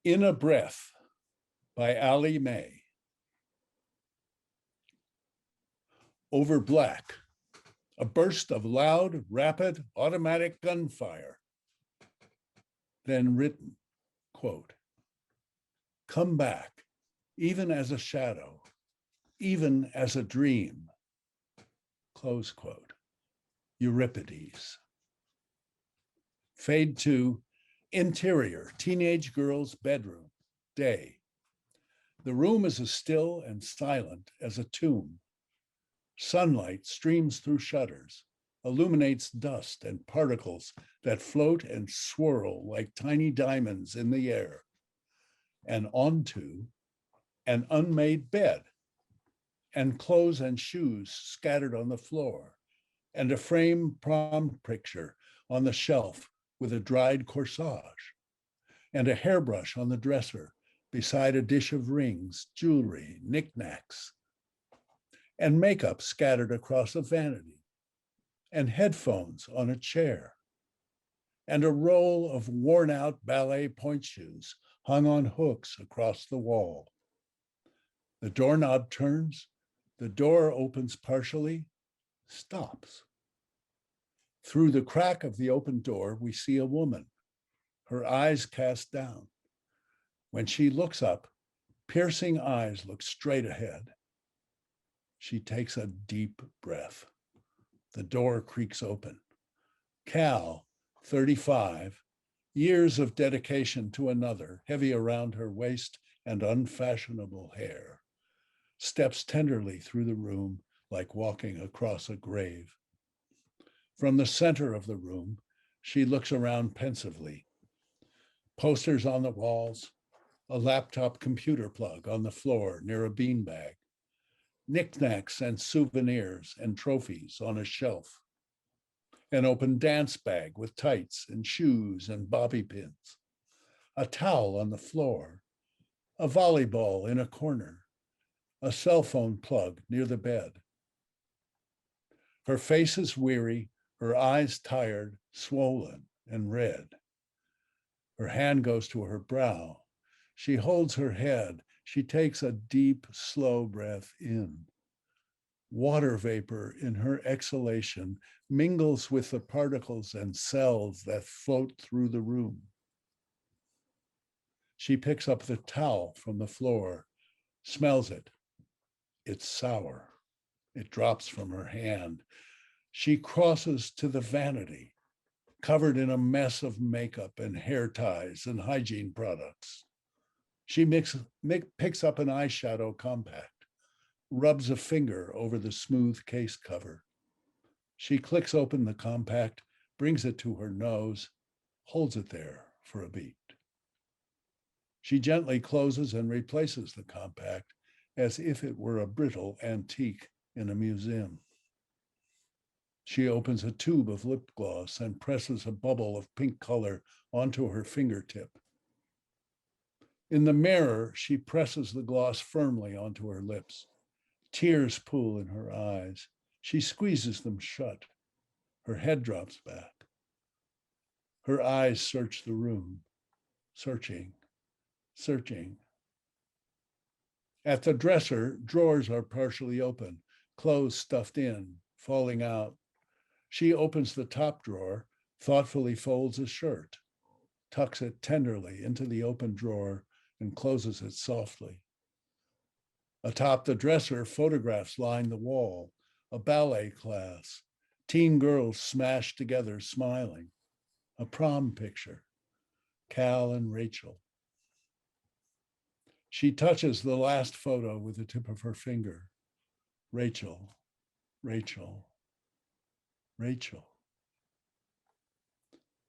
In a Breath by Allie Mae. Over black, a burst of loud, rapid, automatic gunfire. Then written, quote, "Come back, even as a shadow, even as a dream," close quote. Euripides. Fade to interior, teenage girl's bedroom, day. The room is as still and silent as a tomb. Sunlight streams through shutters, illuminates dust and particles that float and swirl like tiny diamonds in the air, and onto an unmade bed, and clothes and shoes scattered on the floor, and a framed prom picture on the shelf with a dried corsage, and a hairbrush on the dresser beside a dish of rings, jewelry, knickknacks, and makeup scattered across a vanity, and headphones on a chair, and a roll of worn-out ballet point shoes hung on hooks across the wall. The doorknob turns, the door opens partially, stops. Through the crack of the open door, we see a woman, her eyes cast down. When she looks up, piercing eyes look straight ahead. She takes a deep breath. The door creaks open. Cal, 35, years of dedication to another, heavy around her waist and unfashionable hair, steps tenderly through the room like walking across a grave. From the center of the room, she looks around pensively. Posters on the walls, a laptop computer plug on the floor near a beanbag, knickknacks and souvenirs and trophies on a shelf, an open dance bag with tights and shoes and bobby pins, a towel on the floor, a volleyball in a corner, a cell phone plug near the bed. Her face is weary, her eyes tired, swollen, and red. Her hand goes to her brow. She holds her head. She takes a deep, slow breath in. Water vapor in her exhalation mingles with the particles and cells that float through the room. She picks up the towel from the floor, smells it. It's sour. It drops from her hand. She crosses to the vanity, covered in a mess of makeup and hair ties and hygiene products. She picks up an eyeshadow compact, rubs a finger over the smooth case cover. She clicks open the compact, brings it to her nose, holds it there for a beat. She gently closes and replaces the compact as if it were a brittle antique in a museum. She opens a tube of lip gloss and presses a bubble of pink color onto her fingertip. In the mirror, she presses the gloss firmly onto her lips. Tears pool in her eyes. She squeezes them shut. Her head drops back. Her eyes search the room, searching, searching. At the dresser, drawers are partially open, clothes stuffed in, falling out. She opens the top drawer, thoughtfully folds a shirt, tucks it tenderly into the open drawer, and closes it softly. Atop the dresser, photographs line the wall, a ballet class, teen girls smashed together smiling, a prom picture, Cal and Rachel. She touches the last photo with the tip of her finger. Rachel, Rachel, Rachel.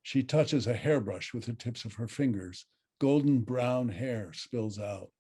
She touches a hairbrush with the tips of her fingers. Golden brown hair spills out.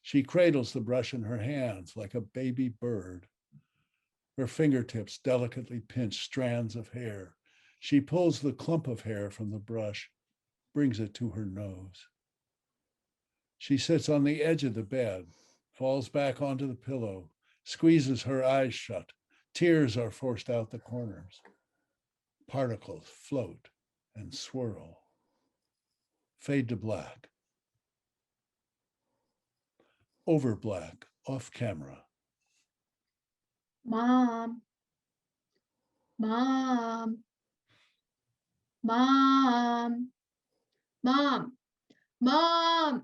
She cradles the brush in her hands like a baby bird. Her fingertips delicately pinch strands of hair. She pulls the clump of hair from the brush, brings it to her nose. She sits on the edge of the bed, falls back onto the pillow, squeezes her eyes shut. Tears are forced out the corners. Particles float and swirl. Fade to black. over black, off camera. Mom, Mom, Mom, Mom, Mom.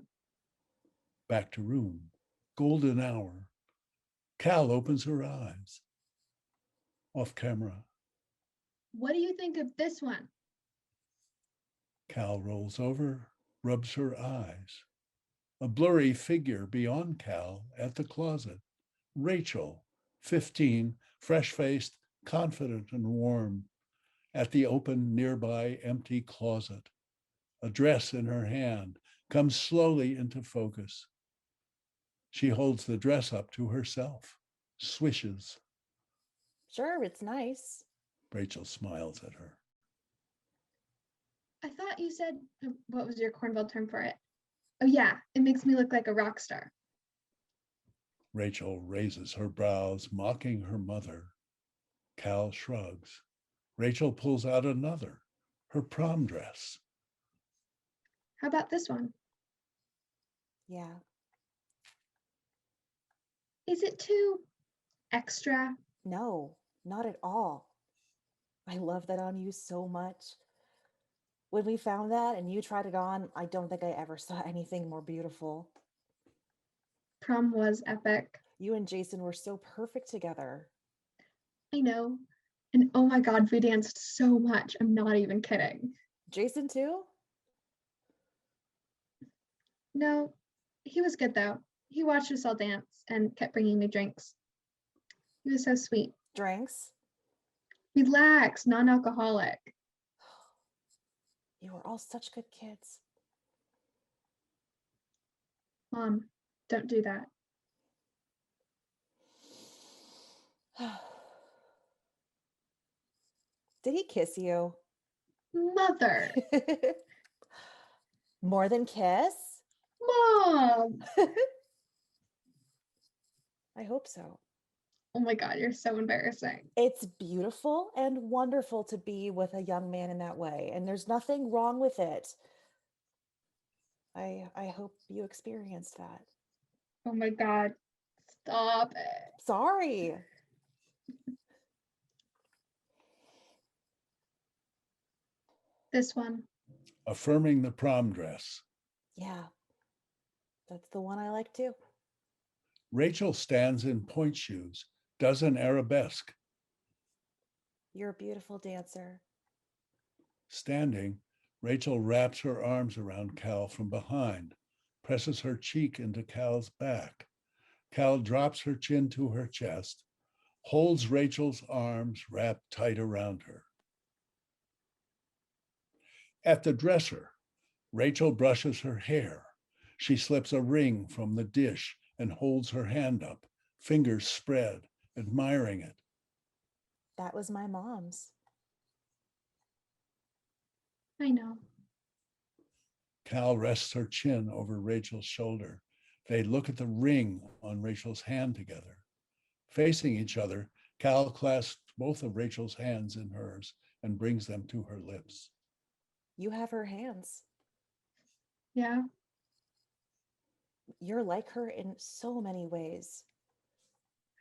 Back to room. Golden hour. Cal opens her eyes. Off camera. What do you think of this one? Cal rolls over, rubs her eyes. A blurry figure beyond Cal at the closet. Rachel, 15, fresh-faced, confident and warm, at the open, nearby, empty closet. A dress in her hand comes slowly into focus. She holds the dress up to herself, swishes. Sure, it's nice. Rachel smiles at her. I thought you said, what was your cornball term for it? Oh yeah, it makes me look like a rock star. Rachel raises her brows, mocking her mother. Cal shrugs. Rachel pulls out another, her prom dress. How about this one? Yeah. Is it too extra? No, not at all. I love that on you so much. When we found that and you tried it on, I don't think I ever saw anything more beautiful. Prom was epic. You and Jason were so perfect together. I know. And oh my God, we danced so much. I'm not even kidding. Jason too? No, he was good though. He watched us all dance and kept bringing me drinks. He was so sweet. Drinks? Relax, non-alcoholic. You were all such good kids. Mom, don't do that. Did he kiss you? Mother, More than kiss? Mom. I hope so. Oh my God, you're so embarrassing. It's beautiful and wonderful to be with a young man in that way, and there's nothing wrong with it. I hope you experienced that. Oh my God, stop it. Sorry. This one. Affirming the prom dress. Yeah, that's the one I like too. Rachel stands in point shoes, does an arabesque. You're a beautiful dancer. Standing, Rachel wraps her arms around Cal from behind, presses her cheek into Cal's back. Cal drops her chin to her chest, holds Rachel's arms wrapped tight around her. At the dresser, Rachel brushes her hair. She slips a ring from the dish and holds her hand up, fingers spread, admiring it. That was my mom's. I know. Cal rests her chin over Rachel's shoulder. They look at the ring on Rachel's hand together. Facing each other, Cal clasps both of Rachel's hands in hers and brings them to her lips. You have her hands. Yeah. You're like her in so many ways.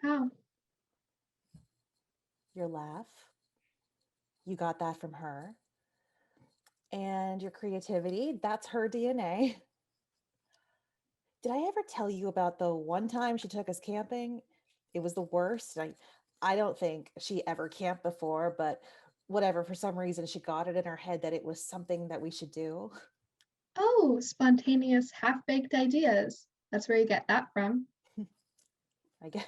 How? Your laugh, you got that from her. And your creativity, that's her DNA. Did I ever tell you about the one time she took us camping? It was the worst. I don't think she ever camped before, but whatever, for some reason, she got it in her head that it was something that we should do. Oh, spontaneous, half-baked ideas. That's where you get that from. I guess.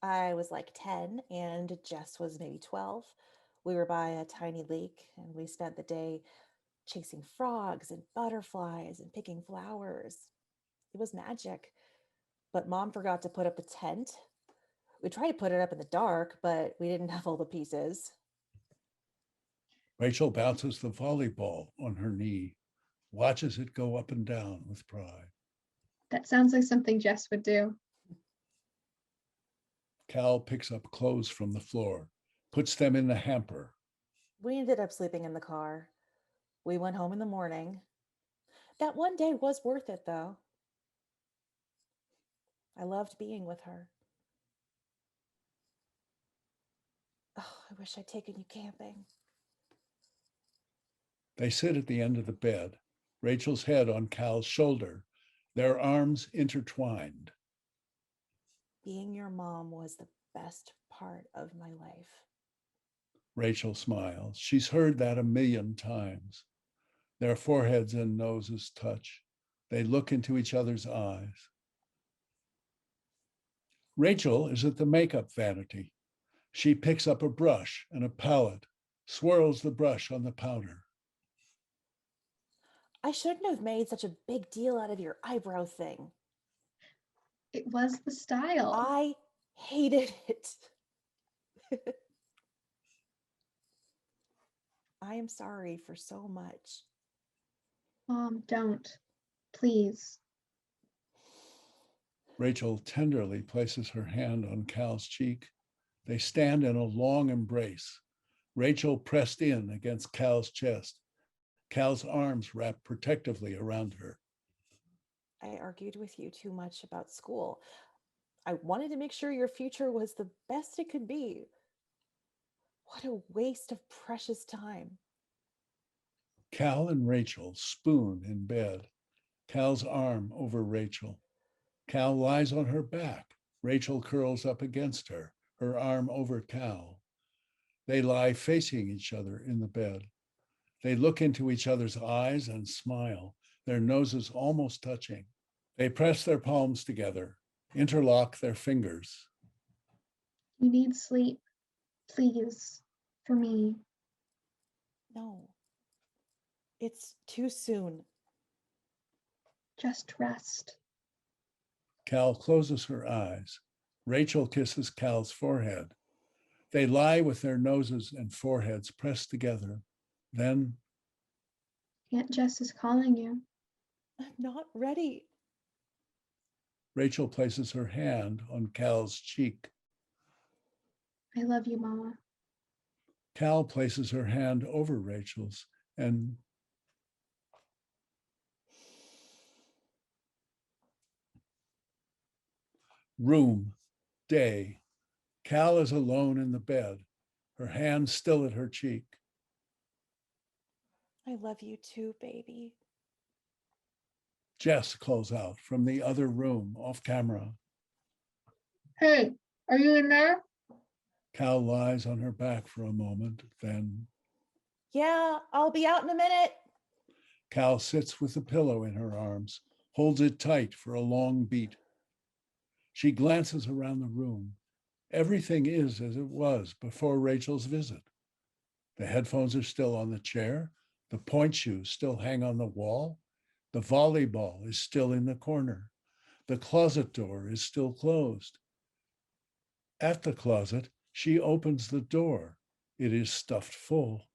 I was like 10 and Jess was maybe 12. We were by a tiny lake and we spent the day chasing frogs and butterflies and picking flowers. It was magic. But Mom forgot to put up the tent. We tried to put it up in the dark, but we didn't have all the pieces. Rachel bounces the volleyball on her knee, watches it go up and down with pride. That sounds like something Jess would do. Cal picks up clothes from the floor, puts them in the hamper. We ended up sleeping in the car. We went home in the morning. That one day was worth it, though. I loved being with her. Oh, I wish I'd taken you camping. They sit at the end of the bed, Rachel's head on Cal's shoulder, their arms intertwined. Being your mom was the best part of my life. Rachel smiles. She's heard that a million times. Their foreheads and noses touch. They look into each other's eyes. Rachel is at the makeup vanity. She picks up a brush and a palette, swirls the brush on the powder. I shouldn't have made such a big deal out of your eyebrow thing. It was the style. I hated it. I am sorry for so much. Mom, don't. Please. Rachel tenderly places her hand on Cal's cheek. They stand in a long embrace. Rachel pressed in against Cal's chest, Cal's arms wrapped protectively around her. I argued with you too much about school. I wanted to make sure your future was the best it could be. What a waste of precious time. Cal and Rachel spoon in bed, Cal's arm over Rachel. Cal lies on her back. Rachel curls up against her, her arm over Cal. They lie facing each other in the bed. They look into each other's eyes and smile, their noses almost touching. They press their palms together, interlock their fingers. You need sleep. Please. For me. No, it's too soon. Just rest. Cal closes her eyes. Rachel kisses Cal's forehead. They lie with their noses and foreheads pressed together. Then Aunt Jess is calling you. I'm not ready. Rachel places her hand on Cal's cheek. I love you, Mama. Cal places her hand over Rachel's and room, day. Cal is alone in the bed, her hand still at her cheek. I love you too, baby. Jess calls out from the other room off camera. Hey, are you in there? Cal lies on her back for a moment, then Yeah, I'll be out in a minute. Cal sits with the pillow in her arms, holds it tight for a long beat. She glances around the room. Everything is as it was before Rachel's visit. The headphones are still on the chair. The point shoes still hang on the wall. The volleyball is still in the corner. The closet door is still closed. At the closet, she opens the door. It is stuffed full.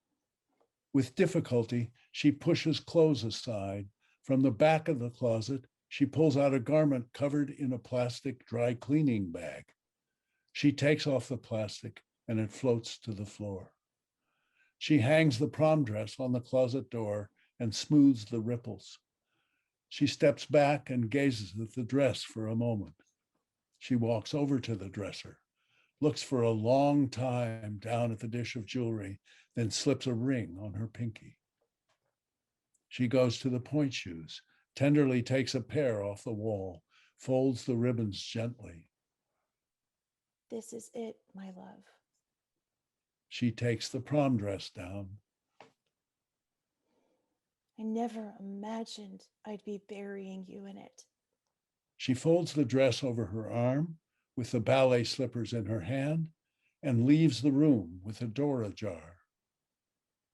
With difficulty, she pushes clothes aside. From the back of the closet, she pulls out a garment covered in a plastic dry cleaning bag. She takes off the plastic and it floats to the floor. She hangs the prom dress on the closet door and smooths the ripples. She steps back and gazes at the dress for a moment. She walks over to the dresser, looks for a long time down at the dish of jewelry, then slips a ring on her pinky. She goes to the point shoes, tenderly takes a pair off the wall, folds the ribbons gently. This is it, my love. She takes the prom dress down. I never imagined I'd be burying you in it. She folds the dress over her arm with the ballet slippers in her hand and leaves the room with the door ajar.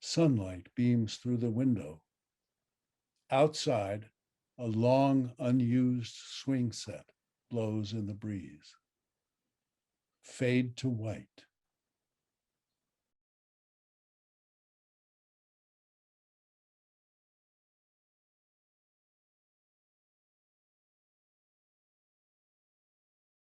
Sunlight beams through the window. Outside, a long, unused swing set blows in the breeze. Fade to white.